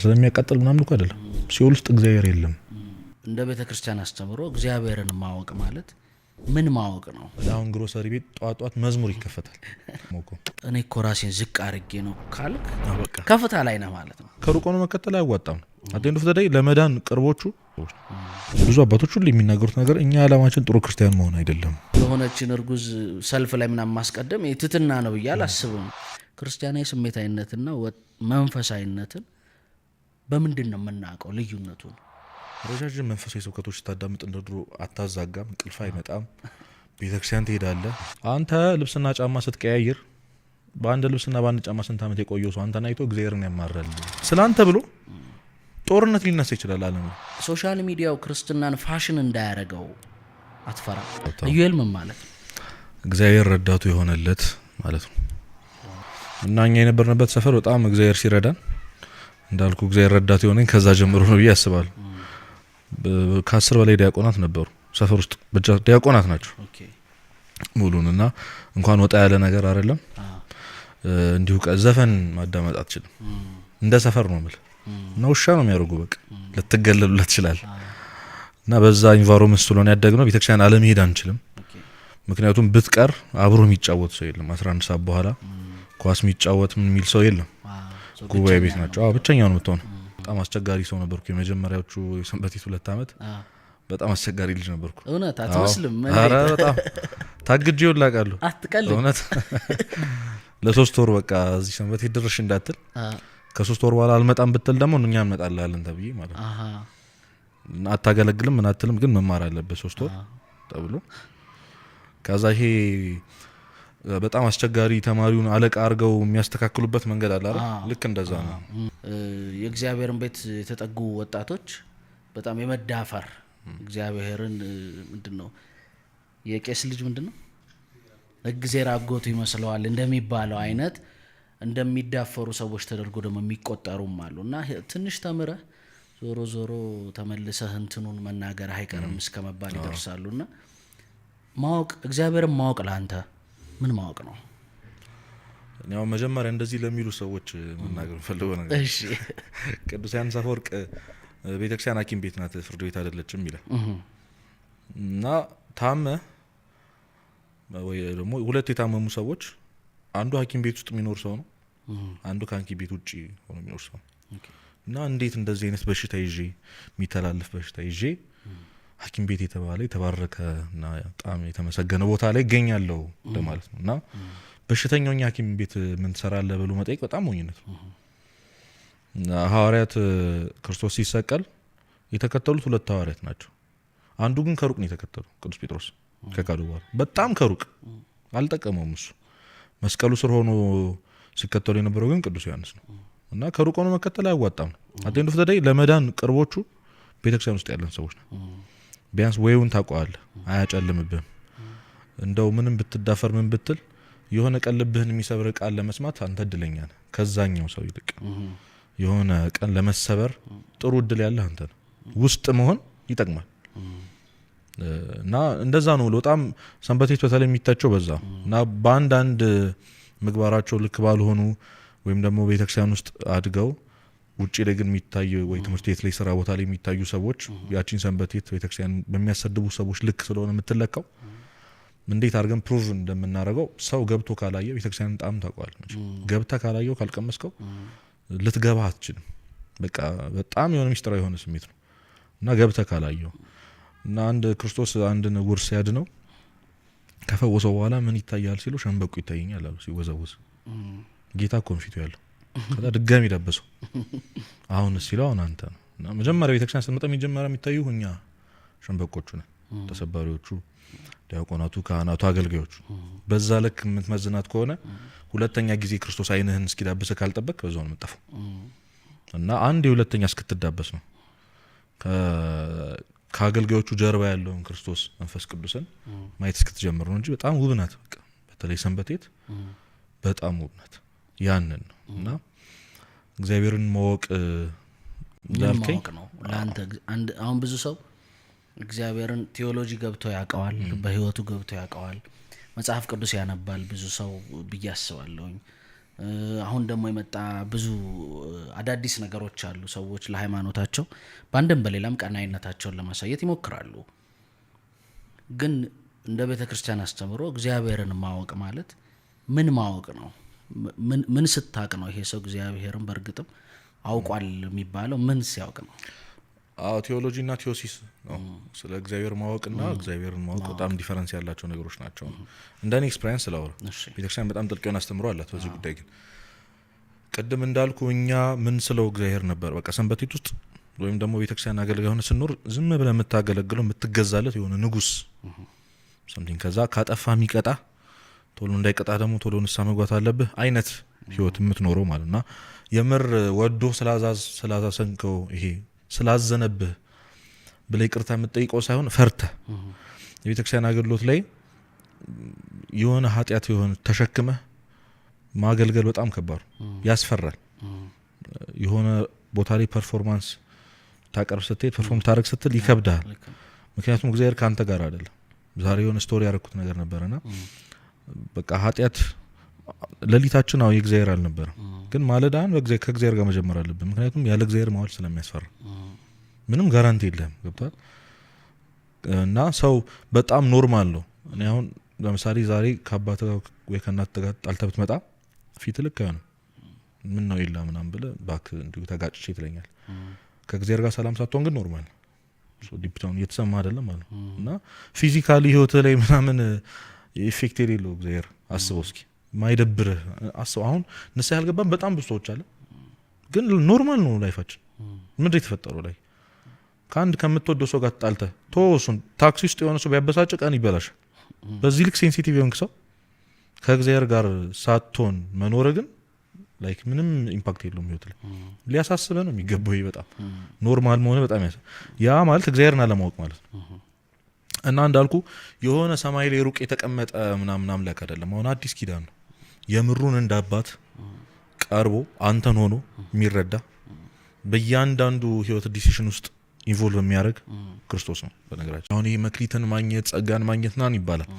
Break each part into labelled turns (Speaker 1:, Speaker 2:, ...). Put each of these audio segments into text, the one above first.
Speaker 1: ስለሚያቃጥል ምናምን እኮ አይደለም። ሲኦል ውስጥ እግዚአብሔር የለም።
Speaker 2: እንደ ቤተክርስቲያን አስተምሮ እግዚአብሔርን ማወቅ ማለት ምን ማወቅ ነው?
Speaker 1: አሁን ግሮሰሪ ቤት ጧት መዝሙር ይከፈታል።
Speaker 2: እኔ እኮ ራሴን ዝቅ አድርጌ ነው ካልክ ከፍታ ላይ ነህ ማለት ነው።
Speaker 1: ከሩቅ ሆኖ መከተል አያዋጣም። አቴንዶ ፍተዳይ ለመዳን ቅርቦቹ ብዙ አባቶች ሁሉ የሚናገሩት ነገር እኛ ዓላማችን ጥሩ ክርስቲያን መሆን አይደለም።
Speaker 2: የሆነችን እርጉዝ ሰልፍ ላይ ምናምን ማስቀደም ትትና ነው ብዬ አላስብም። ክርስቲያናዊ ስሜታዊነትና መንፈሳዊነትን በምንድን ነው የምናውቀው ልዩነቱን?
Speaker 1: ረጃጅም መንፈሳዊ ስብከቶች ስታዳምጥ እንደ ድሮ አታዛጋም፣ እንቅልፍ አይመጣም፣ ቤተክርስቲያን ትሄዳለህ። አንተ ልብስና ጫማ ስትቀያይር በአንድ ልብስና በአንድ ጫማ ስንት ዓመት የቆየው ሰው አንተን አይቶ እግዚአብሔርን ያማራል። ስለአንተ ብሎ ጦርነት ሊነሳ ይችላል ዓለም።
Speaker 2: ሶሻል ሚዲያው ክርስትናን ፋሽን እንዳያረገው አትፈራ? ኢዩኤል ምን ማለት ነው?
Speaker 1: እግዚአብሔር ረዳቱ የሆነለት ማለት ነው። እና እኛ የነበርንበት ሰፈር በጣም እግዚአብሔር ሲረዳን እንዳልኩ እግዚአብሔር ረዳቱ የሆነኝ ከዛ ጀምሮ ነው ብዬ አስባለሁ። ከ10 በላይ ዲያቆናት ነበሩ ሰፈር ውስጥ፣ ብቻ ዲያቆናት ናቸው ሙሉን። እና እንኳን ወጣ ያለ ነገር አይደለም እንዲሁ ዘፈን ማዳመጥ አትችልም። እንደ ሰፈር ነው ማለት ነው። ውሻ ነው የሚያደርጉ በቃ ልትገለሉለት ይችላል። እና በዛ ኢንቫይሮንመንት ስለሆነ ያደግነው ቤተክርስቲያን አለመሄድ አንችልም። ምክንያቱም ብትቀር አብሮ የሚጫወት ሰው የለም። 11 ሰዓት በኋላ ኳስ የሚጫወት ምን የሚል ሰው የለም። ጉባኤ ቤት ናቸው። ብቸኛ ነው የምትሆነው። በጣም አስቸጋሪ ሰው ነበርኩ። የመጀመሪያዎቹ የሰንበቴት 2 ዓመት በጣም አስቸጋሪ ልጅ ነበርኩ።
Speaker 2: እውነት አትመስልም?
Speaker 1: ኧረ በጣም ታግጄው ላቃለሁ።
Speaker 2: አትቀልድ።
Speaker 1: እውነት ለ3 ወር በቃ እዚህ ሰንበቴት ድርሽ እንዳትል፣ ከ3 ወር በኋላ አልመጣም ብትል ደግሞ እኛ እንመጣለን ተብዬ ማለት ነው። አታገለግልም ምን አትልም፣ ግን መማር አለበት 3 ወር ተብሎ። ከዛ ይሄ በጣም አስቸጋሪ ተማሪውን አለቃ አድርገው የሚያስተካክሉበት መንገድ አለ አይደል? ልክ እንደዛ ነው።
Speaker 2: የእግዚአብሔርን ቤት የተጠጉ ወጣቶች በጣም የመዳፈር እግዚአብሔርን ምንድነው የቄስ ልጅ ምንድነው እግዚአብሔር አጎቱ ይመስለዋል እንደሚባለው አይነት እንደሚዳፈሩ ሰዎች ተደርጎ ደግሞ የሚቆጠሩም አሉ። እና ትንሽ ተምረህ ዞሮ ዞሮ ተመልሰህ እንትኑን መናገር አይቀርም እስከመባል ይደርሳሉና ማወቅ እግዚአብሔርን ማወቅ ለአንተ ምን ማወቅ ነው?
Speaker 1: ያው መጀመሪያ እንደዚህ ለሚሉ ሰዎች መናገር ፈልጎ ነገር
Speaker 2: እሺ፣
Speaker 1: ቅዱስ ዮሐንስ አፈወርቅ ቤተክርስቲያን ሐኪም ቤት ናት ፍርድ ቤት አይደለችም ይላል። እና ታመ ወይ ደግሞ ሁለት የታመሙ ሰዎች አንዱ ሐኪም ቤት ውስጥ የሚኖር ሰው ነው፣ አንዱ ከሐኪም ቤት ውጪ ሆኖ የሚኖር ሰው ነው። እና እንዴት እንደዚህ አይነት በሽታ ይዤ የሚተላለፍ በሽታ ይዤ ሐኪም ቤት የተባለ የተባረከ እና በጣም የተመሰገነ ቦታ ላይ ይገኛለሁ ለማለት ነው። እና በሽተኛው ሐኪም ቤት ምን ትሰራለህ ብሎ መጠየቅ በጣም ሞኝነት ነው። ሐዋርያት ክርስቶስ ሲሰቀል የተከተሉት 2 ሐዋርያት ናቸው። አንዱ ግን ከሩቅ ነው የተከተለው፣ ቅዱስ ጴጥሮስ ከካዱ በኋላ በጣም ከሩቅ አልጠቀመውም። እሱ መስቀሉ ስር ሆኖ ሲከተሉ የነበረው ግን ቅዱስ ዮሐንስ ነው። እና ከሩቅ ሆኖ መከተል አያዋጣም። አቴንዶ ፍተዳይ ለመዳን ቅርቦቹ ቤተክርስቲያን ውስጥ ያለን ሰዎች ነው። ቢያንስ ወይውን ታውቀዋለህ፣ አያጨልምብህም። እንደው ምንም ብትዳፈር ምን ብትል የሆነ ቀን ልብህን የሚሰብር ቃል ለመስማት አንተ እድለኛ ነህ ከዛኛው ሰው ይልቅ። የሆነ ቀን ለመሰበር ጥሩ እድል ያለህ አንተ ነው። ውስጥ መሆን ይጠቅማል። እና እንደዛ ነው። በጣም ሰንበቴት በተለይ የሚታቸው በዛ እና በአንዳንድ ምግባራቸው ልክ ባልሆኑ ወይም ደግሞ ቤተክርስቲያን ውስጥ አድገው ውጪ ላይ ግን የሚታዩ ወይ ትምህርት ቤት ላይ ስራ ቦታ ላይ የሚታዩ ሰዎች ያቺን ሰንበቴት ቤተክርስቲያን በሚያሰድቡ ሰዎች ልክ ስለሆነ የምትለካው እንዴት አድርገን ፕሩቭ እንደምናደርገው ሰው ገብቶ ካላየው ቤተክርስቲያን ጣም ታውቀዋል። ገብተህ ካላየው ካልቀመስከው ልትገባ አትችልም። በቃ በጣም የሆነ ሚስጥራዊ የሆነ ስሜት ነው። እና ገብተህ ካላየው እና አንድ ክርስቶስ አንድን ውርስ ያድነው ከፈወሰው በኋላ ምን ይታያል ሲሉ ሸንበቁ ይታየኛል አሉ ሲወዘወዝ። ጌታ ኮንፊቱ ያለው ከዛ ድጋሚ ዳበሰው። አሁን ሲለው አሁን አንተ ነው። እና መጀመሪያ ቤተክርስቲያን ስትመጣ መጀመሪያ የሚታዩ እኛ ሸንበቆቹ ነን፣ ተሰባሪዎቹ፣ ዲያቆናቱ፣ ካህናቱ፣ አገልጋዮቹ። በዛ ልክ የምትመዝናት ከሆነ ሁለተኛ ጊዜ ክርስቶስ አይንህን እስኪዳብስ ካልጠበቅ በዛው ነው የምትጠፋው። እና አንድ የሁለተኛ እስክትዳበስ ነው ከአገልጋዮቹ ጀርባ ያለውን ክርስቶስ መንፈስ ቅዱስን ማየት እስክትጀምር ነው እንጂ በጣም ውብ ናት። በቃ በተለይ ሰንበቴት በጣም ውብ ናት። ያንን ነው። እና እግዚአብሔርን ማወቅ እንዳልከኝ
Speaker 2: ነው ለአንተ። አሁን ብዙ ሰው እግዚአብሔርን ቴዎሎጂ ገብቶ ያውቀዋል፣ በህይወቱ ገብቶ ያውቀዋል፣ መጽሐፍ ቅዱስ ያነባል ብዙ ሰው ብዬ አስባለሁኝ። አሁን ደግሞ የመጣ ብዙ አዳዲስ ነገሮች አሉ። ሰዎች ለሃይማኖታቸው በአንድም በሌላም ቀናይነታቸውን ለማሳየት ይሞክራሉ። ግን እንደ ቤተ ክርስቲያን አስተምሮ እግዚአብሔርን ማወቅ ማለት ምን ማወቅ ነው? ምን ስታቅ ነው ይሄ ሰው እግዚአብሔርን በእርግጥም አውቋል የሚባለው? ምን ሲያውቅ ነው?
Speaker 1: ቴዎሎጂ እና ቴዎሲስ ነው። ስለ እግዚአብሔር ማወቅና እግዚአብሔርን ማወቅ በጣም ዲፈረንስ ያላቸው ነገሮች ናቸው። እንደኔ ኤክስፔሪንስ ስላወራ ቤተክርስቲያን በጣም ጥልቅ የሆነ አስተምሮ አላት በዚህ ጉዳይ። ግን ቅድም እንዳልኩ እኛ ምን ስለው እግዚአብሔር ነበር በቃ ሰንበቴት ውስጥ ወይም ደግሞ ቤተክርስቲያን አገልጋይ ሆነ ስኖር ዝም ብለህ የምታገለግለው የምትገዛለት የሆነ ንጉስ something ከዛ ካጠፋ የሚቀጣ ቶሎ እንዳይቀጣ ደግሞ ቶሎ ንስሐ መግባት አለብህ አይነት ህይወት የምትኖረው ማለትና የምር ወዶ ስላዛሰንከው ይሄ ስላዘነብህ ብለህ ይቅርታ የምትጠይቀው ሳይሆን ፈርተህ የቤተክርስቲያን አገልግሎት ላይ የሆነ ኃጢአት የሆነ ተሸክመህ ማገልገል በጣም ከባድ ያስፈራል። የሆነ ቦታ ላይ ፐርፎርማንስ ታቀርብ ስትል ፐርፎርም ታረግ ስትል ይከብዳል። ምክንያቱም እግዚአብሔር ካንተ ጋር አይደለም። ዛሬ የሆነ ስቶሪ ያረኩት ነገር ነበርና በቃ ኃጢአት ለሊታችን ነው የእግዚአብሔር አልነበረም። ግን ማለዳን ከእግዚአብሔር ጋር መጀመር አለብን። ምክንያቱም ያለ እግዚአብሔር ማዋል ስለሚያስፈራ ምንም ጋራንቲ የለም። ገብቷል? እና ሰው በጣም ኖርማል ነው። እኔ አሁን ለምሳሌ ዛሬ ከአባት ወይ ከእናት ጋር ጣልተህ ብትመጣ ፊት ልክ አይሆንም። ምን ነው ይላ ምናምን ብለህ ባክ እንዲሁ ተጋጭቼ ትለኛል። ከእግዚአብሔር ጋር ሰላም ሳትሆን ግን ኖርማል ሶ ዲፕ ዳውን እየተሰማ አይደለም ማለት ነው። እና ፊዚካሊ ህይወት ላይ ምናምን ኢፌክት የሌለው እግዚአብሔር አስበው እስኪ ማይደብርህ አስበው። አሁን ንስሐ ያልገባን በጣም ብዙ ሰዎች አለ፣ ግን ኖርማል ነው ላይፋችን። ምንድን የተፈጠረው ላይ ከአንድ ከምትወደው ሰው ጋር ተጣልተህ ተወሱን ታክሲ ውስጥ የሆነ ሰው ቢያበሳጭ ቀን ይበላሽ። በዚህ ልክ ሴንሲቲቭ የሆንክ ሰው ከእግዚአብሔር ጋር ሳትሆን መኖር ግን ላይክ ምንም ኢምፓክት የለውም ህይወት ላይ። ሊያሳስበህ ነው የሚገባው። በጣም ኖርማል መሆን በጣም ያ ማለት እግዚአብሔርን አለማወቅ ማለት ነው። እና እንዳልኩ የሆነ ሰማይ ላይ ሩቅ የተቀመጠ ምናምን አምላክ አይደለም። አሁን አዲስ ኪዳን ነው። የምሩን እንዳባት ቀርቦ አንተን ሆኖ የሚረዳ በእያንዳንዱ ህይወት ዲሲሽን ውስጥ ኢንቮልቭ የሚያደርግ ክርስቶስ ነው። በነገራችን አሁን ይሄ መክሊትን ማግኘት ጸጋን ማግኘት ናን ይባላል።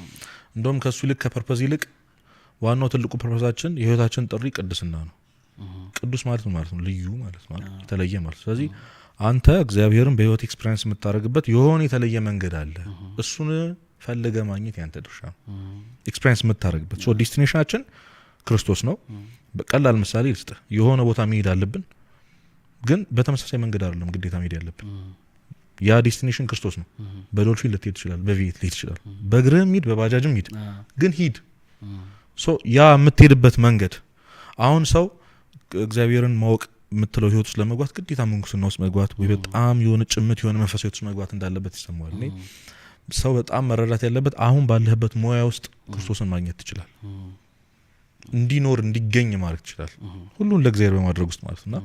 Speaker 1: እንደውም ከሱ ይልቅ ከፐርፐዝ ይልቅ ዋናው ትልቁ ፐርፐዛችን የህይወታችን ጥሪ ቅድስና ነው። ቅዱስ ማለት ነው ልዩ ማለት ነው፣ የተለየ ማለት። ስለዚህ አንተ እግዚአብሔርን በህይወት ኤክስፒሪየንስ የምታደርግበት የሆነ የተለየ መንገድ አለ። እሱን ፈልገ ማግኘት ያንተ ድርሻ ነው፣ ኤክስፒሪየንስ የምታደርግበት። ሶ ዴስቲኔሽናችን ክርስቶስ ነው። በቀላል ምሳሌ ልስጥ። የሆነ ቦታ መሄድ አለብን፣ ግን በተመሳሳይ መንገድ አይደለም ግዴታ መሄድ ያለብን። ያ ዴስቲኔሽን ክርስቶስ ነው። በዶልፊን ልትሄድ ይችላል፣ በቪኤት ልትሄድ ይችላል፣ በእግርህም ሂድ፣ በባጃጅም ሂድ፣ ግን ሂድ። ሶ ያ የምትሄድበት መንገድ አሁን ሰው እግዚአብሔርን ማወቅ የምትለው ህይወት ውስጥ ለመግባት ግዴታ ምንኩስና ውስጥ መግባት ወይ በጣም የሆነ ጭምት የሆነ መንፈሳዊ ውስጥ መግባት እንዳለበት ይሰማዋል። እኔ ሰው በጣም መረዳት ያለበት አሁን ባለህበት ሙያ ውስጥ ክርስቶስን ማግኘት ትችላል፣ እንዲኖር እንዲገኝ ማለት ይችላል፣ ሁሉን ለእግዚአብሔር በማድረግ ውስጥ ማለት እና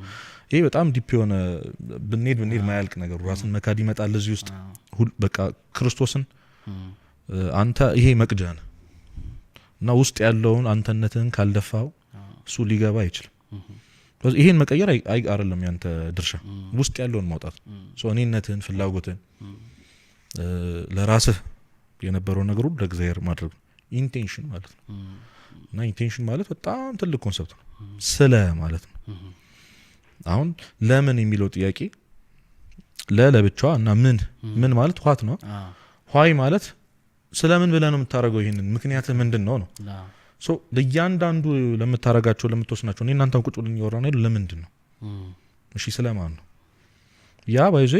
Speaker 1: ይሄ በጣም ዲፕ የሆነ ብንሄድ ማያልቅ ነገር ራስን መካድ ይመጣል እዚህ ውስጥ። በቃ ክርስቶስን አንተ ይሄ መቅጃ ነህ እና ውስጥ ያለውን አንተነትህን ካልደፋው እሱ ሊገባ አይችልም። ይሄን መቀየር አይደለም ያንተ ድርሻ፣ ውስጥ ያለውን ማውጣት። እኔነትህን፣ ፍላጎትህን፣ ለራስህ የነበረው ነገር ሁሉ ለእግዚአብሔር ማድረግ ነው። ኢንቴንሽን ማለት ነው። እና ኢንቴንሽን ማለት በጣም ትልቅ ኮንሰፕት ነው። ስለ ማለት ነው። አሁን ለምን የሚለው ጥያቄ ለብቻዋ እና ምን ማለት ዋት ነው። ዋይ ማለት ስለምን ብለህ ነው የምታደርገው? ይሄንን ምክንያትህ ምንድን ነው ነው። ሶ ለእያንዳንዱ ለምታረጋቸው ለምትወስናቸው እኔ እናንተን ቁጭ ብለን እያወራን አይደል? ለምንድን ነው? እሺ ስለማን ነው? ያ ባይዘ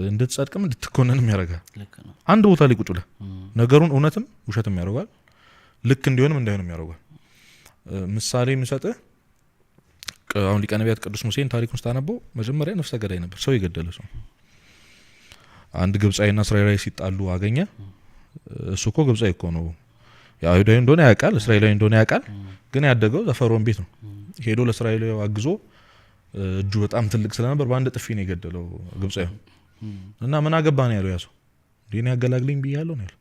Speaker 1: እንድትጸድቅም እንድትኮነንም ያደርጋል። አንድ ቦታ ላይ ቁጭ ብለህ ነገሩን እውነትም ውሸትም ያደርጋል፣ ልክ እንዲሆንም እንዳይሆንም ያደርጋል። ምሳሌ የምሰጥህ አሁን ሊቀ ነቢያት ቅዱስ ሙሴን ታሪኩን ስታነበው መጀመሪያ ነፍሰ ገዳይ ነበር፣ ሰው የገደለ ሰው። አንድ ግብጻዊና እስራኤላዊ ሲጣሉ አገኘ። እሱ እኮ ግብጻዊ እኮ ነው፣ አይሁዳዊ እንደሆነ ያውቃል፣ እስራኤላዊ እንደሆነ ያውቃል። ግን ያደገው ዘፈሮን ቤት ነው። ሄዶ ለእስራኤላዊ አግዞ እጁ በጣም ትልቅ ስለነበር በአንድ ጥፊ ነው የገደለው ግብጻዊ። እና ምን አገባ ነው ያለው ያ ሰው። ዲኔ ያገላግለኝ ብያለሁ ነው ያለው።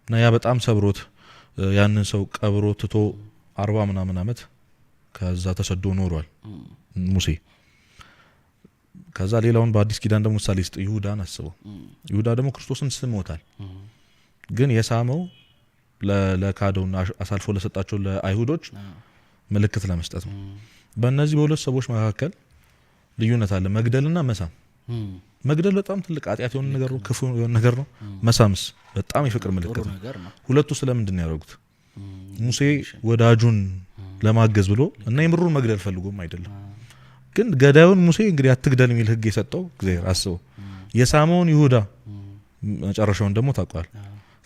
Speaker 1: እና ያ በጣም ሰብሮት ያንን ሰው ቀብሮ ትቶ 40 ምናምን ዓመት ከዛ ተሰዶ ኖሯል ሙሴ። ከዛ ሌላውን በአዲስ ኪዳን ደግሞ ምሳሌ ስጥ። ይሁዳን አስበው። ይሁዳ ደግሞ ክርስቶስን ስሞታል፣ ግን የሳመው ለካደውና አሳልፎ ለሰጣቸው ለአይሁዶች ምልክት ለመስጠት ነው። በእነዚህ በሁለት ሰዎች መካከል ልዩነት አለ፣ መግደልና መሳም። መግደል በጣም ትልቅ ኃጢአት የሆነ ነገር ነው፣ ክፉ የሆነ ነገር ነው። መሳምስ በጣም የፍቅር ምልክት ነው። ሁለቱ ስለምንድን ነው ያደረጉት? ሙሴ ወዳጁን ለማገዝ ብሎ እና የምሩን መግደል ፈልጎም አይደለም፣ ግን ገዳዩን ሙሴ እንግዲህ አትግደል የሚል ህግ የሰጠው እግዚአብሔር አስበው፣ የሳመውን ይሁዳ መጨረሻውን ደግሞ ታውቋል።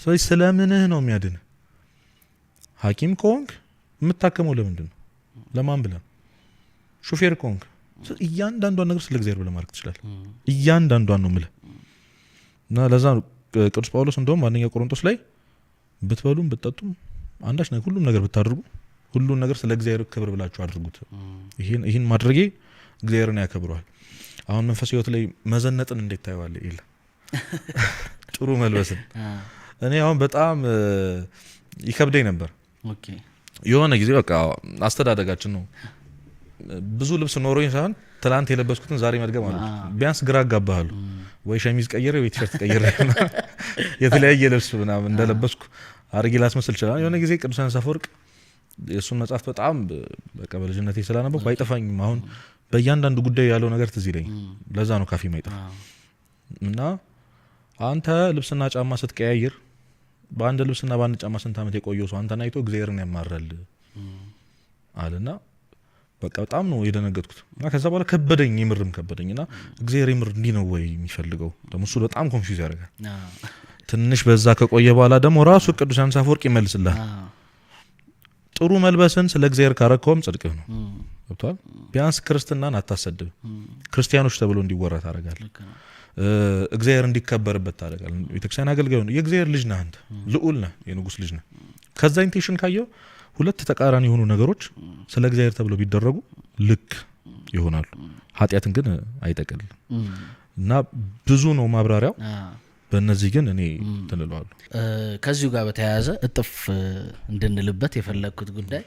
Speaker 1: ስለዚህ ስለምንህ ነው የሚያድን? ሐኪም ከሆንክ የምታከመው ለምንድን ነው? ለማን ብለን? ሹፌር ከሆንክ እያንዳንዷን ነገር ስለ እግዚአብሔር ብለህ ማድረግ ትችላለህ። እያንዳንዷን ነው የምልህ እና ለዛ ቅዱስ ጳውሎስ እንደውም አንደኛ ቆሮንቶስ ላይ ብትበሉም ብትጠጡም አንዳች ነገር ሁሉም ነገር ብታደርጉ ሁሉን ነገር ስለ እግዚአብሔር ክብር ብላችሁ አድርጉት። ይህን ማድረጌ እግዚአብሔርን ያከብረዋል። አሁን መንፈሳዊ ህይወት ላይ መዘነጥን እንዴት ታየዋለህ? ይል ጥሩ መልበስን እኔ አሁን በጣም ይከብደኝ ነበር። የሆነ ጊዜ በቃ አስተዳደጋችን ነው ብዙ ልብስ ኖሮኝ ሳይሆን ትላንት የለበስኩትን ዛሬ መድገም አለ። ቢያንስ ግራ አጋባሃሉ ወይ ሸሚዝ ቀይሬ ወይ ቲሸርት ቀይሬ የተለያየ ልብስ ምናምን እንደለበስኩ አድርጌ ላስመስል ይችላል። የሆነ ጊዜ ቅዱስ ዮሐንስ አፈወርቅ የእሱን መጽሐፍ በጣም በቃ በልጅነቴ ስላነበብኩ አይጠፋኝም። አሁን በእያንዳንዱ ጉዳይ ያለው ነገር ትዝ ይለኝ። ለዛ ነው ካፌ ማይጠፋ እና አንተ ልብስና ጫማ ስትቀያይር በአንድ ልብስና በአንድ ጫማ ስንት ዓመት የቆየው ሰው አንተን አይቶ እግዚአብሔርን ያማራል አለና በቃ በጣም ነው የደነገጥኩት። እና ከዛ በኋላ ከበደኝ፣ የምርም ከበደኝ። እና እግዚአብሔር የምር እንዲህ ነው ወይ የሚፈልገው? ደግሞ እሱ በጣም ኮንፊውዝ ያደርጋል። ትንሽ በዛ ከቆየ በኋላ ደግሞ ራሱ ቅዱስ ዮሐንስ አፈወርቅ ይመልስልሃል። ጥሩ መልበስን ስለ እግዚአብሔር ካረከውም ጽድቅህ ነው። ገብቶሃል? ቢያንስ ክርስትናን አታሰድብ፣ ክርስቲያኖች ተብሎ እንዲወራ ታደርጋለህ። እግዚአብሔር እንዲከበርበት ታደርጋለህ። ቤተክርስቲያን አገልጋይ ነው። የእግዚአብሔር ልጅ ነህ አንተ፣ ልዑል ነህ፣ የንጉስ ልጅ ነህ። ከዛ ኢንቴንሽን ካየው ሁለት ተቃራኒ የሆኑ ነገሮች ስለ እግዚአብሔር ተብሎ ቢደረጉ ልክ ይሆናሉ። ኃጢአትን ግን አይጠቅልም እና ብዙ ነው ማብራሪያው። በእነዚህ ግን እኔ ትንለዋለሁ።
Speaker 2: ከዚሁ ጋር በተያያዘ እጥፍ እንድንልበት የፈለግኩት ጉዳይ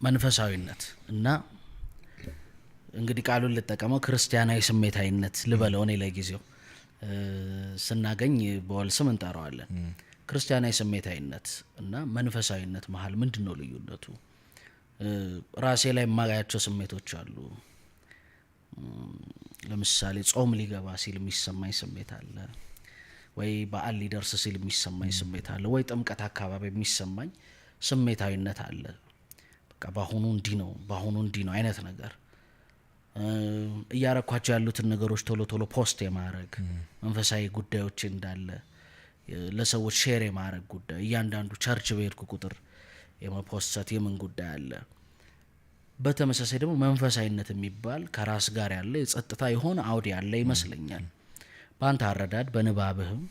Speaker 2: መንፈሳዊነት እና እንግዲህ ቃሉን ልጠቀመው ክርስቲያናዊ ስሜታዊነት ልበለው። እኔ ለጊዜው ስናገኝ በወል ስም እንጠራዋለን። ክርስቲያናዊ ስሜታዊነት እና መንፈሳዊነት መሀል ምንድን ነው ልዩነቱ? ራሴ ላይ የማያቸው ስሜቶች አሉ። ለምሳሌ ጾም ሊገባ ሲል የሚሰማኝ ስሜት አለ፣ ወይ በዓል ሊደርስ ሲል የሚሰማኝ ስሜት አለ፣ ወይ ጥምቀት አካባቢ የሚሰማኝ ስሜታዊነት አለ። በቃ በአሁኑ እንዲህ ነው፣ በአሁኑ እንዲህ ነው አይነት ነገር። እያረኳቸው ያሉትን ነገሮች ቶሎ ቶሎ ፖስት የማድረግ መንፈሳዊ ጉዳዮች እንዳለ ለሰዎች ሼር የማድረግ ጉዳይ፣ እያንዳንዱ ቸርች በሄድኩ ቁጥር የመፖሰት የምን ጉዳይ አለ። በተመሳሳይ ደግሞ መንፈሳዊነት የሚባል ከራስ ጋር ያለ የጸጥታ የሆነ አውድ ያለ ይመስለኛል። በአንተ አረዳድ በንባብህም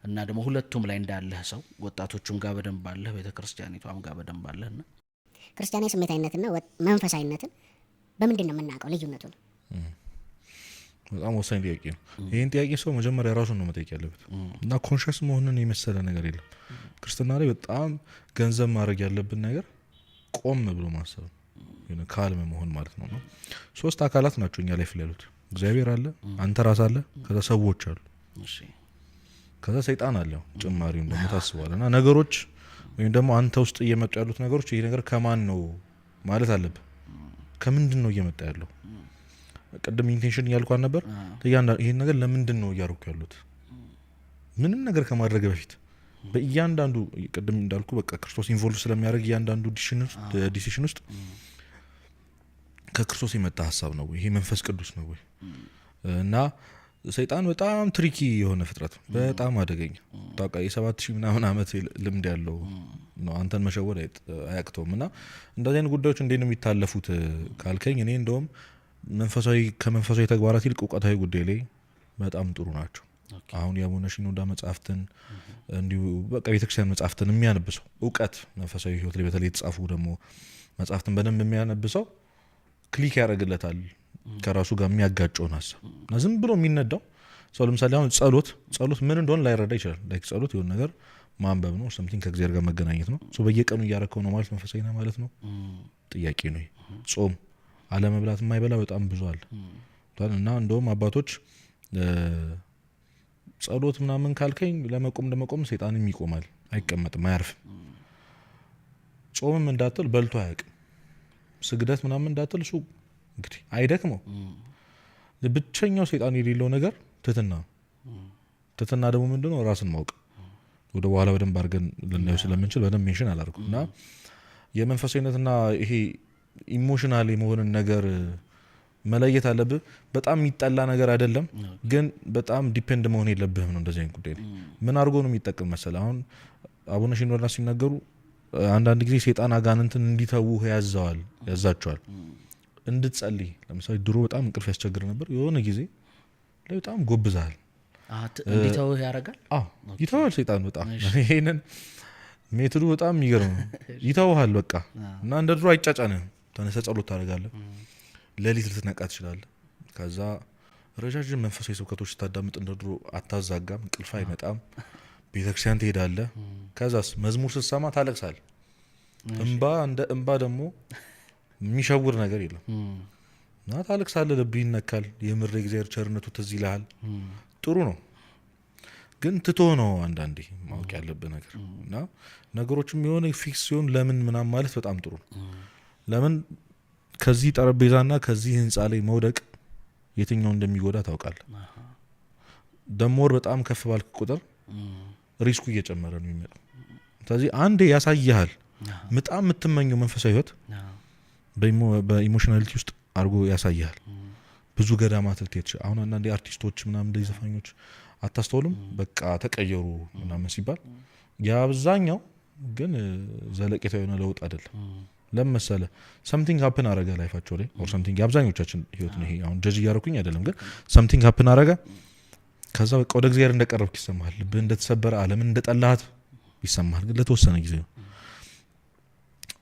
Speaker 2: እና ደግሞ ሁለቱም ላይ እንዳለህ ሰው ወጣቶቹም ጋር በደንብ አለህ፣ ቤተክርስቲያኒቷም ጋር በደንብ አለህና
Speaker 3: ክርስቲያናዊ ስሜታዊነትና መንፈሳዊነትን በምንድን ነው የምናውቀው ልዩነቱን?
Speaker 1: በጣም ወሳኝ ጥያቄ ነው። ይህን ጥያቄ ሰው መጀመሪያ ራሱን ነው መጠየቅ ያለበት እና ኮንሽስ መሆንን የመሰለ ነገር የለም። ክርስትና ላይ በጣም ገንዘብ ማድረግ ያለብን ነገር ቆም ብሎ ማሰብ፣ ካልም መሆን ማለት ነው። ሶስት አካላት ናቸው እኛ ላይ ያሉት። እግዚአብሔር አለ፣ አንተ ራስ አለ፣ ከዛ ሰዎች አሉ፣ ከዛ ሰይጣን አለ ጭማሪውን ደግሞ ታስባለ። እና ነገሮች ወይም ደግሞ አንተ ውስጥ እየመጡ ያሉት ነገሮች ይሄ ነገር ከማን ነው ማለት አለብህ። ከምንድን ነው እየመጣ ያለው? ቅድም ኢንቴንሽን እያልኳን ነበር። ይሄን ነገር ለምንድን ነው እያደረኩ ያሉት? ምንም ነገር ከማድረግ በፊት በእያንዳንዱ ቅድም እንዳልኩ በቃ ክርስቶስ ኢንቮልቭ ስለሚያደርግ እያንዳንዱ ዲሲሽን ውስጥ ከክርስቶስ የመጣ ሀሳብ ነው ወይ? ይሄ መንፈስ ቅዱስ ነው ወይ? እና ሰይጣን በጣም ትሪኪ የሆነ ፍጥረት፣ በጣም አደገኛ በቃ 7000 ምናምን ዓመት ልምድ ያለው ነው። አንተን መሸወድ አያቅተውም። እና እንደዚህ አይነት ጉዳዮች እንዴት ነው የሚታለፉት ካልከኝ እኔ እንደውም ከመንፈሳዊ ተግባራት ይልቅ እውቀታዊ ጉዳይ ላይ በጣም ጥሩ ናቸው። አሁን የአቡነ ሺኖዳ መጽሐፍትን እንዲሁ በቃ ቤተክርስቲያን መጽሐፍትን የሚያነብሰው እውቀት መንፈሳዊ ህይወት ላይ በተለይ የተጻፉ ደግሞ መጽሐፍትን በደንብ የሚያነብሰው ክሊክ ያደርግለታል ከራሱ ጋር የሚያጋጨውን ሀሳብ እና ዝም ብሎ የሚነዳው ሰው ለምሳሌ አሁን ጸሎት ምን እንደሆነ ላይረዳ ይችላል። ላይክ ጸሎት የሆነ ነገር ማንበብ ነው፣ ሰምቲንግ ከእግዚአብሔር ጋር መገናኘት ነው። በየቀኑ እያረከው ነው ማለት መንፈሳዊ ነው ማለት ነው? ጥያቄ ነው። ጾም አለመብላት የማይበላ በጣም ብዙ አለ እና እንደውም አባቶች ጸሎት ምናምን ካልከኝ ለመቆም ሰይጣንም ይቆማል፣ አይቀመጥም፣ አያርፍም። ጾምም እንዳትል በልቶ አያውቅም። ስግደት ምናምን እንዳትል እሱ እንግዲህ አይደክመው። ብቸኛው ሰይጣን የሌለው ነገር ትህትና ነው። ትህትና ደግሞ ምንድነው? ራስን ማወቅ። ወደ በኋላ በደንብ አድርገን ልናየው ስለምንችል በደንብ ሜንሽን አላደርኩም። እና የመንፈሳዊነትና ይሄ ኢሞሽናል የመሆንን ነገር መለየት አለብህ። በጣም የሚጠላ ነገር አይደለም፣ ግን በጣም ዲፔንድ መሆን የለብህም ነው እንደዚህ አይነት ጉዳይ ላይ። ምን አድርጎ ነው የሚጠቅም መሰለህ? አሁን አቡነ ሽኖዳ ሲናገሩ አንዳንድ ጊዜ ሴጣን አጋንንትን እንዲተዉ ያዛቸዋል እንድትጸልይ። ለምሳሌ ድሮ በጣም እንቅልፍ ያስቸግር ነበር፣ የሆነ ጊዜ ላይ በጣም ጎብዛል
Speaker 2: እንዲተው ያደርጋል።
Speaker 1: ይተዋል ሴጣን በጣም ይሄንን ሜትዱ በጣም የሚገርም ነው። ይተውሃል በቃ እና እንደ ድሮ አይጫጫንህም። ተነሰ ጸሎት ታደርጋለህ፣ ሌሊት ልትነቃ ትችላለህ። ከዛ ረጃጅም መንፈሳዊ ስብከቶች ስታዳምጥ እንደ ድሮ አታዛጋም፣ እንቅልፍ አይመጣም። ቤተክርስቲያን ትሄዳለህ። ከዛስ መዝሙር ስትሰማ ታለቅሳለህ። እንባ እንደ እንባ ደግሞ የሚሸውር ነገር የለም እና ታለቅሳለህ፣ ልብህ ይነካል። የምር የእግዚአብሔር ቸርነቱ ትዝ ይልሃል። ጥሩ ነው፣ ግን ትቶ ነው አንዳንዴ ማወቅ ያለብህ ነገር እና ነገሮችም የሆነ ፊክስ ሲሆን ለምን ምናምን ማለት በጣም ጥሩ ነው። ለምን ከዚህ ጠረጴዛና ከዚህ ህንፃ ላይ መውደቅ የትኛው እንደሚጎዳ ታውቃለህ። ደሞር በጣም ከፍ ባልክ ቁጥር ሪስኩ እየጨመረ ነው የሚመጣው። ስለዚህ አንዴ ያሳይሃል። በጣም የምትመኘው መንፈሳዊ ህይወት በኢሞሽናሊቲ ውስጥ አድርጎ ያሳይሃል። ብዙ ገዳማት ልትሄድ አሁን አንዳንዴ አርቲስቶች ምናምን እንደዚህ ዘፋኞች አታስተውልም? በቃ ተቀየሩ ምናምን ሲባል የአብዛኛው ግን ዘለቄታዊ የሆነ ለውጥ አይደለም። ለምን መሰለህ? ሰምቲንግ ሀፕን አረገ ላይፋቸው ላይ ኦር ሰምቲንግ የአብዛኞቻችን ህይወት ነው ይሄ። አሁን ጀጅ እያደረኩኝ አይደለም፣ ግን ሰምቲንግ ሀፕን አረገ። ከዛ በቃ ወደ እግዚአብሔር እንደቀረብክ ይሰማሃል። ልብህ እንደተሰበረ፣ ዓለምን እንደጠላሃት ይሰማሃል። ግን ለተወሰነ ጊዜ ነው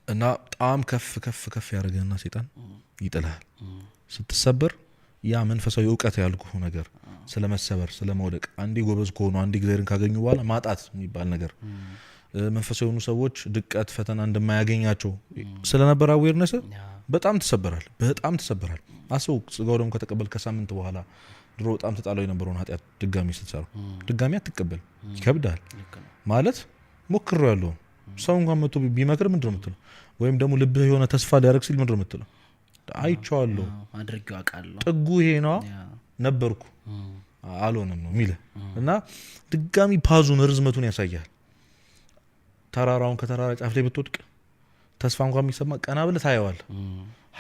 Speaker 1: እና በጣም ከፍ ከፍ ከፍ ያደረገና ሴጣን ይጥልሃል። ስትሰበር ያ መንፈሳዊ እውቀት ያልኩህ ነገር ስለመሰበር ስለመውደቅ፣ አንዴ ጎበዝ ከሆኑ አንዴ እግዚአብሔርን ካገኙ በኋላ ማጣት የሚባል ነገር፣ መንፈሳዊ የሆኑ ሰዎች ድቀት ፈተና እንደማያገኛቸው ስለነበር አዌርነስ በጣም ትሰበራል። በጣም ትሰበራል። አስበው ስጋው ደግሞ ከተቀበል ከሳምንት በኋላ ድሮ በጣም ተጣለው የነበረውን ኃጢአት ድጋሚ ስትሰሩ ድጋሚ አትቀበል። ይከብዳል ማለት ሞክረው ያለው ሰው እንኳን መጥቶ ቢመክር ምንድን ነው የምትለው? ወይም ደግሞ ልብህ የሆነ ተስፋ ሊያደርግ ሲል ምንድን ነው የምትለው? አይቼዋለሁ፣
Speaker 2: አድርጌው አውቃለሁ፣
Speaker 1: ጥጉ ይሄ ነው ነበርኩ አልሆነም ነው የሚልህ እና ድጋሚ ፓዙን ርዝመቱን ያሳያል። ተራራውን ከተራራ ጫፍ ላይ ብትወድቅ ተስፋ እንኳን የሚሰማ ቀና ብለህ ታየዋል።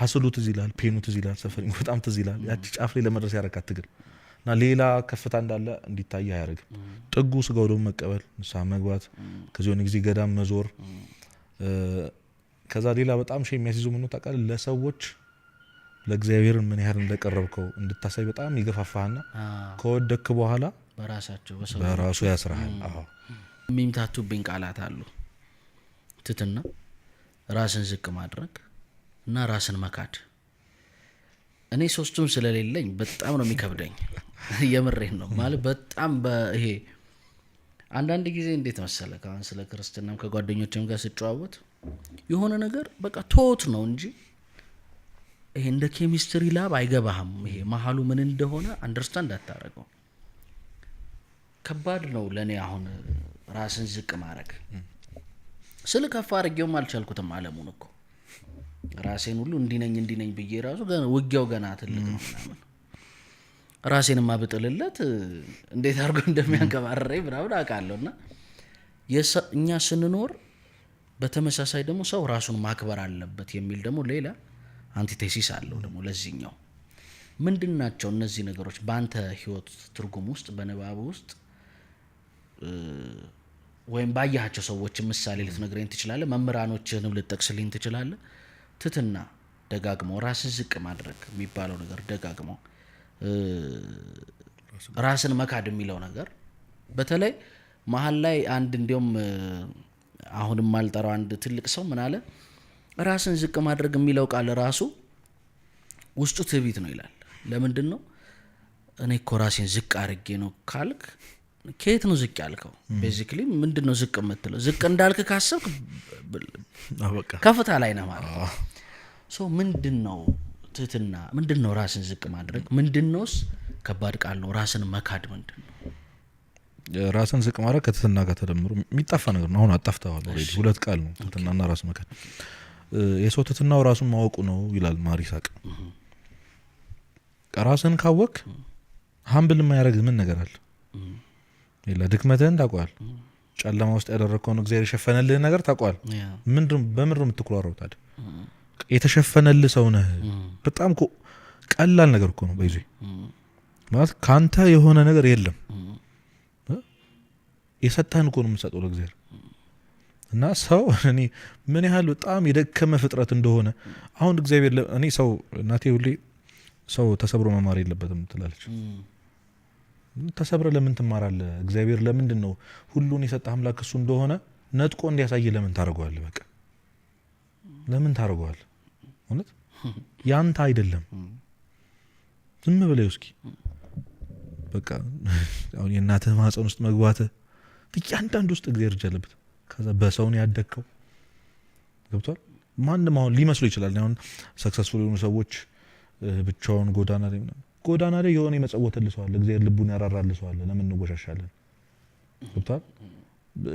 Speaker 1: ሀስሉ ትዝ ይላል፣ ፔኑ ትዝ ይላል፣ ሰፈሪንግ በጣም ትዝ ይላል። ያቺ ጫፍ ላይ ለመድረስ ያረካት ትግል እና ሌላ ከፍታ እንዳለ እንዲታይ አያደርግም። ጥጉ ስጋው ደግሞ መቀበል፣ ንስሐ መግባት፣ ከዚህ የሆነ ጊዜ ገዳም መዞር። ከዛ ሌላ በጣም ሼም የሚያስይዙ ምን ታውቃለህ? ለሰዎች ለእግዚአብሔርን ምን ያህል እንደቀረብከው እንድታሳይ በጣም ይገፋፋህና ከወደክ በኋላ በራሱ ያስራሃል።
Speaker 2: የሚምታቱብኝ ቃላት አሉ። ትትና፣ ራስን ዝቅ ማድረግ እና ራስን መካድ። እኔ ሶስቱም ስለሌለኝ በጣም ነው የሚከብደኝ። የምሬን ነው ማለት በጣም ይሄ አንዳንድ ጊዜ እንዴት መሰለህ ካሁን ስለ ክርስትናም ከጓደኞችም ጋር ስጨዋወት የሆነ ነገር በቃ ቶት ነው እንጂ ይሄ እንደ ኬሚስትሪ ላብ አይገባህም። ይሄ መሀሉ ምን እንደሆነ አንደርስታንድ አታረገው። ከባድ ነው ለኔ አሁን ራስን ዝቅ ማድረግ ስለ ከፍ አድርጌውም አልቻልኩትም። ዓለሙን እኮ ራሴን ሁሉ እንዲነኝ ብዬ ራሱ ውጊያው ገና ትልቅ ነው ምናምን ራሴን ማብጥልለት እንዴት አድርጎ እንደሚያንቀባረረኝ ምናምን አውቃለሁ። እና እኛ ስንኖር በተመሳሳይ ደግሞ ሰው ራሱን ማክበር አለበት የሚል ደግሞ ሌላ አንቲቴሲስ አለው። ደግሞ ለዚህኛው ምንድናቸው እነዚህ ነገሮች በአንተ ህይወት ትርጉም ውስጥ በንባብ ውስጥ ወይም ባያቸው ሰዎች ምሳሌ ልትነግረኝ ትችላለህ? መምህራኖችህንም ልትጠቅስልኝ ትችላለህ? ትትና ደጋግመው ራስን ዝቅ ማድረግ የሚባለው ነገር ደጋግመው ራስን መካድ የሚለው ነገር በተለይ መሀል ላይ አንድ እንዲያውም አሁንም ማልጠራው አንድ ትልቅ ሰው ምን አለ? ራስን ዝቅ ማድረግ የሚለው ቃል ራሱ ውስጡ ትዕቢት ነው ይላል። ለምንድን ነው? እኔ እኮ ራሴን ዝቅ አድርጌ ነው ካልክ ከየት ነው ዝቅ ያልከው? ቤዚክሊ ምንድን ነው ዝቅ የምትለው? ዝቅ እንዳልክ ካሰብክ ከፍታ ላይ ነህ ማለት ነው። ሶ ምንድን ነው ትህትና? ምንድን ነው ራስን ዝቅ ማድረግ? ምንድን ነውስ? ከባድ ቃል ነው። ራስን መካድ ምንድን ነው?
Speaker 1: ራስን ዝቅ ማድረግ ከትህትና ጋር ተደምሮ የሚጣፋ ነገር ነው። አሁን አጣፍተዋል ኦልሬዲ። ሁለት ቃል ነው ትህትናና ራስ መካድ። የሰው ትህትናው ራሱን ማወቁ ነው ይላል ማር ይስሐቅ። ራስን ካወቅ ሀምብል የማያደርግ ምን ነገር አለ? ሌላ ድክመትህን ታውቀዋል። ጨለማ ውስጥ ያደረግከውን እግዚአብሔር የሸፈነልህን ነገር ታውቀዋል። በምንድን ነው የምትኩራራው ታዲያ? የተሸፈነልህ ሰው ነህ። በጣም ቀላል ነገር እኮ ነው። በይዞ ማለት ካንተ የሆነ ነገር የለም። የሰጠህን እኮ ነው የምትሰጠው ለእግዚአብሔር። እና ሰው እኔ ምን ያህል በጣም የደከመ ፍጥረት እንደሆነ አሁን እግዚአብሔር እኔ ሰው እናቴ ሁሌ ሰው ተሰብሮ መማር የለበትም ትላለች። ተሰብረ ለምን ትማራለህ? እግዚአብሔር ለምንድን ነው ሁሉን የሰጠህ አምላክ እሱ እንደሆነ ነጥቆ እንዲያሳይ ለምን ታደርገዋለህ? በቃ ለምን ታደርገዋለህ? እውነት ያንተ አይደለም። ዝም ብለህ እስኪ በቃ አሁን የእናትህ ማህፀን ውስጥ መግባትህ እያንዳንዱ ውስጥ እግዚአብሔር እጅ አለበት። ከዛ በሰውን ያደግከው ገብቷል። ማንም አሁን ሊመስሉ ይችላል። አሁን ሰክሰስፉል የሆኑ ሰዎች ብቻውን ጎዳና ላይ የሆነ የመጸወተልሰዋል እግዚአብሔር ልቡን ያራራልሰዋል። ለምን እንወሻሻለን? ገብቷል።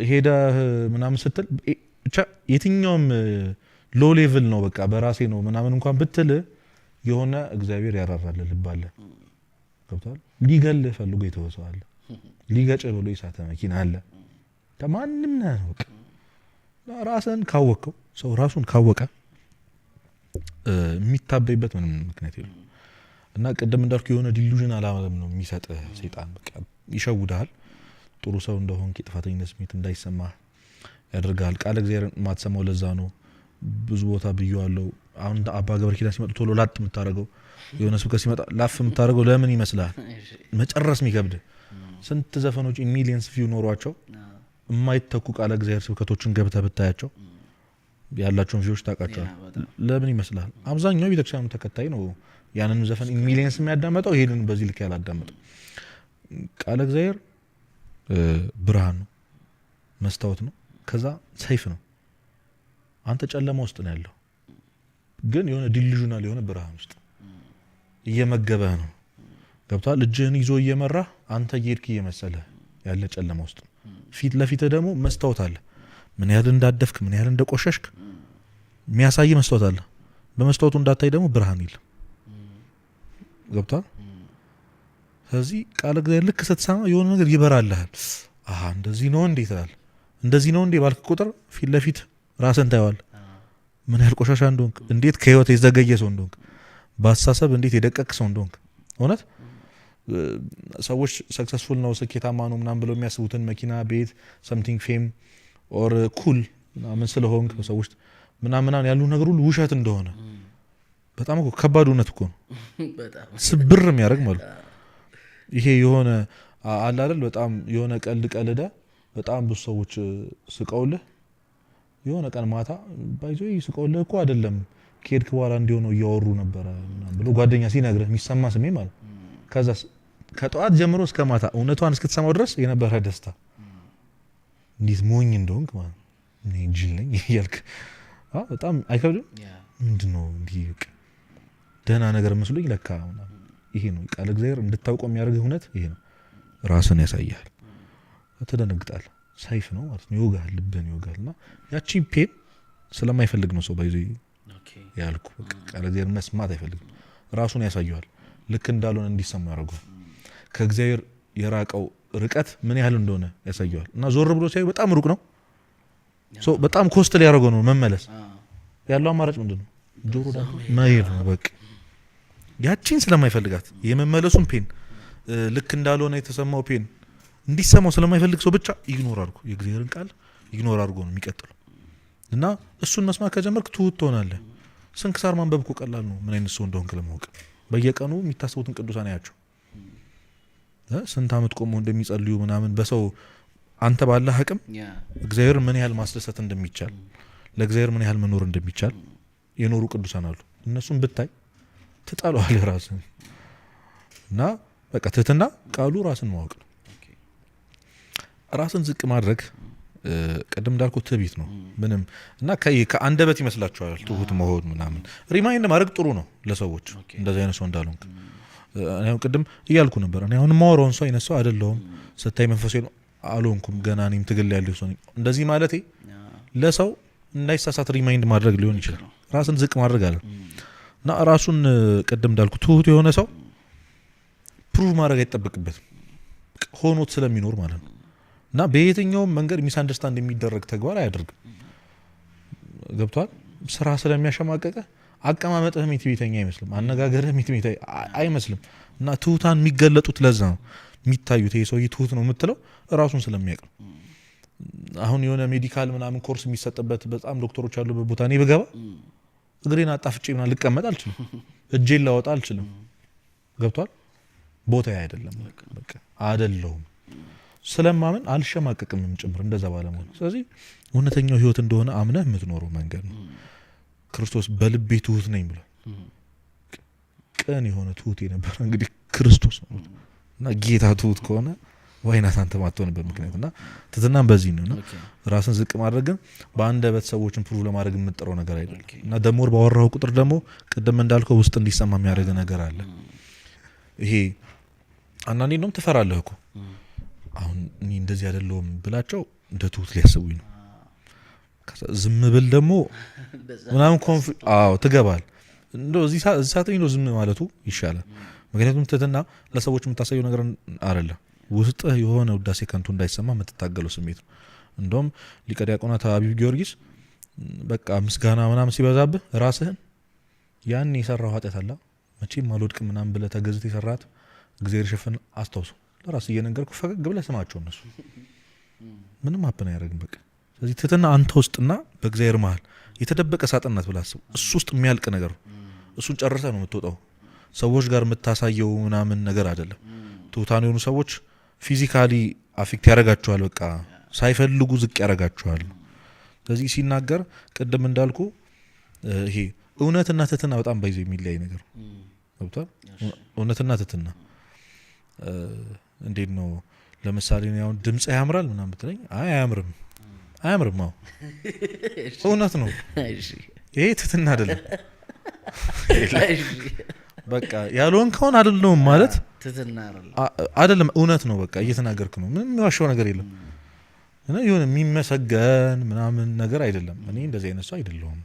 Speaker 1: ሄደህ ምናምን ስትል ብቻ የትኛውም ሎ ሌቭል ነው በቃ በራሴ ነው ምናምን እንኳን ብትል የሆነ እግዚአብሔር ያራራል ልብ አለ። ገብቷል። ሊገልህ ፈልጎ የተወሰዋል። ሊገጭህ ብሎ የሳተ መኪና አለ። ከማንም ነህ በቃ ራስን ካወቀው ሰው ራሱን ካወቀ የሚታበይበት ምንም ምክንያት የለም። እና ቅድም እንዳልኩ የሆነ ዲሉዥን አላለም ነው የሚሰጥ ሰይጣን። በቃ ይሸውዳል። ጥሩ ሰው እንደሆንክ የጥፋተኝነት ስሜት እንዳይሰማ ያደርጋል። ቃል እግዚአብሔር ማትሰማው ለዛ ነው። ብዙ ቦታ ብየዋለሁ። አሁን አባ ገብረ ኪዳን ሲመጡ ቶሎ ላጥ የምታደርገው የሆነ ስብከት ሲመጣ ላፍ የምታደርገው ለምን ይመስላል? መጨረስ የሚከብድ ስንት ዘፈኖች ሚሊየንስ ቪው ኖሯቸው የማይተኩ ቃለ እግዚአብሔር ስብከቶችን ገብተህ ብታያቸው ያላቸውን ቪዎች ታውቃቸዋል። ለምን ይመስላል? አብዛኛው ቤተክርስቲያኑ ተከታይ ነው ያንን ዘፈን ሚሊየንስ የሚያዳመጠው፣ ይሄንን በዚህ ልክ ያላዳመጠው። ቃለ እግዚአብሔር ብርሃን ነው፣ መስታወት ነው፣ ከዛ ሰይፍ ነው። አንተ ጨለማ ውስጥ ነው ያለው፣ ግን የሆነ ዲሉዥናል የሆነ ብርሃን ውስጥ እየመገበህ ነው። ገብቷል። እጅህን ይዞ እየመራህ አንተ እየሄድክ እየመሰለህ ያለ ጨለማ ውስጥ። ፊት ለፊት ደግሞ መስታወት አለ። ምን ያህል እንዳደፍክ ምን ያህል እንደቆሸሽክ የሚያሳይ መስታወት አለ። በመስታወቱ እንዳታይ ደግሞ ብርሃን የለም። ገብቷል። ስለዚህ ቃል እግዚአብሔር ልክ ስትሰማ የሆነ ነገር ይበራልሃል። አሃ እንደዚህ ነው እንዴ ትላለህ። እንደዚህ ነው እንዴ ባልክ ቁጥር ፊት ለፊት ራስን ታየዋለህ። ምን ያህል ቆሻሻ እንደሆንክ፣ እንዴት ከህይወት የዘገየ ሰው እንደሆንክ፣ በአስተሳሰብ እንዴት የደቀቅ ሰው እንደሆንክ። እውነት ሰዎች ሰክሰስፉል ነው ስኬታማ ነው ምናምን ብለው የሚያስቡትን መኪና፣ ቤት፣ ሰምቲንግ ፌም ኦር ኩል ምናምን ስለሆንክ ሰዎች ምናምን ያሉ ነገር ሁሉ ውሸት እንደሆነ በጣም እኮ ከባድ እውነት እኮ ነው። ስብር የሚያደርግ ማለት ይሄ የሆነ አለ አይደል? በጣም የሆነ ቀልድ ቀልደ በጣም ብዙ ሰዎች ስቀውልህ የሆነ ቀን ማታ ባይዞ ስቀውልህ እኮ አይደለም ከሄድክ በኋላ እንዲሆነው እያወሩ ነበረ ምናምን ብሎ ጓደኛ ሲነግርህ የሚሰማ ስሜ ማለት ከዛ ከጠዋት ጀምሮ እስከ ማታ እውነቷን እስክትሰማው ድረስ የነበረ ደስታ እንዴት ሞኝ እንደሆንክ ማለት እኔ ጅል ነኝ እያልክ በጣም አይከብድም? ምንድነው እንዲህ ደህና ነገር መስሎኝ ለካ ይሄ ነው ቃል እግዚአብሔር እንድታውቀው የሚያደርግህ እውነት ይሄ ነው። ራስን ያሳያል። ትደነግጣለህ። ሰይፍ ነው ማለት ነው። ይወጋል፣ ልብን ይወጋልና ያቺ ፔን ስለማይፈልግ ነው ሰው ባይዞ ያልኩ ቃል እግዚአብሔር መስማት አይፈልግም። ራሱን ያሳየዋል። ልክ እንዳልሆነ እንዲሰማው ያደርገዋል። ከእግዚአብሔር የራቀው ርቀት ምን ያህል እንደሆነ ያሳየዋል። እና ዞር ብሎ ሲያዩ በጣም ሩቅ ነው። በጣም ኮስት ሊያደርገው ነው መመለስ። ያለው አማራጭ ምንድነው? ጆሮ ዳር መሄድ ነው በቃ። ያቺን ስለማይፈልጋት የመመለሱን ፔን ልክ እንዳልሆነ የተሰማው ፔን እንዲሰማው ስለማይፈልግ ሰው ብቻ ኢግኖር አድርጎ የእግዚአብሔርን ቃል ኢግኖር አድርጎ ነው የሚቀጥለው። እና እሱን መስማት ከጀመርክ ትሁት ትሆናለህ። ስንክሳር ማንበብ እኮ ቀላል ነው ምን አይነት ሰው እንደሆንክ ለማወቅ። በየቀኑ የሚታሰቡትን ቅዱሳን ያቸው ስንት ዓመት ቆሞ እንደሚጸልዩ ምናምን በሰው አንተ ባለህ አቅም እግዚአብሔር ምን ያህል ማስደሰት እንደሚቻል ለእግዚአብሔር ምን ያህል መኖር እንደሚቻል የኖሩ ቅዱሳን አሉ። እነሱን ብታይ ትጠላዋለህ ራስን። እና በቃ ትህትና ቃሉ ራስን ማወቅ ነው። ራስን ዝቅ ማድረግ ቅድም እንዳልኩት ትዕቢት ነው ምንም እና ከአንደበት ይመስላችኋል ትሁት መሆን ምናምን። ሪማይንድ ማድረግ ጥሩ ነው ለሰዎች እንደዚህ አይነት ሰው እንዳልሆንክ። እኔ አሁን ቅድም እያልኩ ነበር እኔ አሁን የማወራውን ሰው አይነት ሰው አይደለሁም። ስታይ መንፈሳዊ አልሆንኩም ገና እኔም ትግል ያለው ሰው እንደዚህ ማለቴ ለሰው እንዳይሳሳት ሪማይንድ ማድረግ ሊሆን ይችላል። ራስን ዝቅ ማድረግ አለ እና ራሱን ቅድም እንዳልኩ ትሁት የሆነ ሰው ፕሩቭ ማድረግ አይጠበቅበትም ሆኖት ስለሚኖር ማለት ነው። እና በየትኛውም መንገድ ሚስ አንደርስታንድ የሚደረግ ተግባር አያደርግም። ገብቷል። ስራ ስለሚያሸማቀቀ አቀማመጥህ ሚትቤተኛ አይመስልም፣ አነጋገርህ ሚትቤታ አይመስልም። እና ትሁታን የሚገለጡት ለዛ ነው የሚታዩት። ይሄ ሰውዬ ትሁት ነው የምትለው ራሱን ስለሚያውቅ ነው። አሁን የሆነ ሜዲካል ምናምን ኮርስ የሚሰጥበት በጣም ዶክተሮች ያሉበት ቦታ እኔ ብገባ እግሬን አጣፍጬ ምናምን ልቀመጥ አልችልም፣ እጄን ላወጣ አልችልም። ገብቷል። ቦታ አይደለም በቃ አይደለሁም ስለማመን አልሸማቀቅምም ጭምር እንደዛ ባለመሆን። ስለዚህ እውነተኛው ህይወት እንደሆነ አምነህ የምትኖረው መንገድ ነው። ክርስቶስ በልቤ ትሁት ነኝ ብሏል። ቅን የሆነ ትሁት የነበረ እንግዲህ ክርስቶስ ነው እና ጌታ ትሁት ከሆነ ዋይናት አንተ ማትሆንበት ምክንያት እና ትህትናም በዚህ ነው። እና ራስን ዝቅ ማድረግን በአንደበት ሰዎችን ፕሩቭ ለማድረግ የምትጠራው ነገር አይደለም። እና ደግሞ ባወራው ቁጥር ደግሞ ቅድም እንዳልከው ውስጥ እንዲሰማ የሚያደርግ ነገር አለ። ይሄ አንዳንዴ እንደውም ትፈራለህ እኮ አሁን እኔ እንደዚህ አይደለሁም ብላቸው እንደ ትሁት ሊያስቡኝ ነው። ዝም ብል ደግሞ ምናምን ትገባል። እንደው እዚህ ሰዓት ነው ዝም ማለቱ ይሻላል። ምክንያቱም ትህትና ለሰዎች የምታሳየው ነገር አይደለም። ውስጥህ የሆነ ውዳሴ ከንቱ እንዳይሰማ የምትታገለው ስሜት ነው። እንደውም ሊቀ ዲያቆናት አቢብ ጊዮርጊስ በቃ ምስጋና ምናምን ሲበዛብህ ራስህን ያን የሰራው ኃጢአት አለ መቼም አልወድቅም ምናምን ብለህ ተገዝተህ የሰራት እግዚአብሔር ሸፈን አስታውሱ። ለራስ እየነገርኩ ፈገግ ብለህ ስማቸው እነሱ ምንም አፕን አያደርግም። በቃ ስለዚህ ትህትና አንተ ውስጥና በእግዚአብሔር መሀል የተደበቀ ሳጥናት ብለህ አስብ። እሱ ውስጥ የሚያልቅ ነገር እሱን ጨርሰህ ነው የምትወጣው። ሰዎች ጋር የምታሳየው ምናምን ነገር አይደለም። ትሁታን የሆኑ ሰዎች ፊዚካሊ አፌክት ያደርጋቸዋል። በቃ ሳይፈልጉ ዝቅ ያደርጋቸዋል። ስለዚህ ሲናገር ቅድም እንዳልኩ ይሄ እውነትና ትህትና በጣም ባይዞ የሚለያይ ነገር ገብቷል። እውነትና ትህትና እንዴት ነው? ለምሳሌ አሁን ድምጽ ያምራል ምናምን ብትለኝ አያምርም። አዎ እውነት ነው። ይሄ ትህትና አይደለም። በቃ ያልሆን ከሆነ አይደለም ማለት
Speaker 2: ትህትና
Speaker 1: አይደለም፣ እውነት ነው። በቃ እየተናገርክ ነው። ምንም የሚዋሸው ነገር የለም። እና የሆነ የሚመሰገን ምናምን ነገር አይደለም። እኔ እንደዚህ አይነት ሰው አይደለሁም።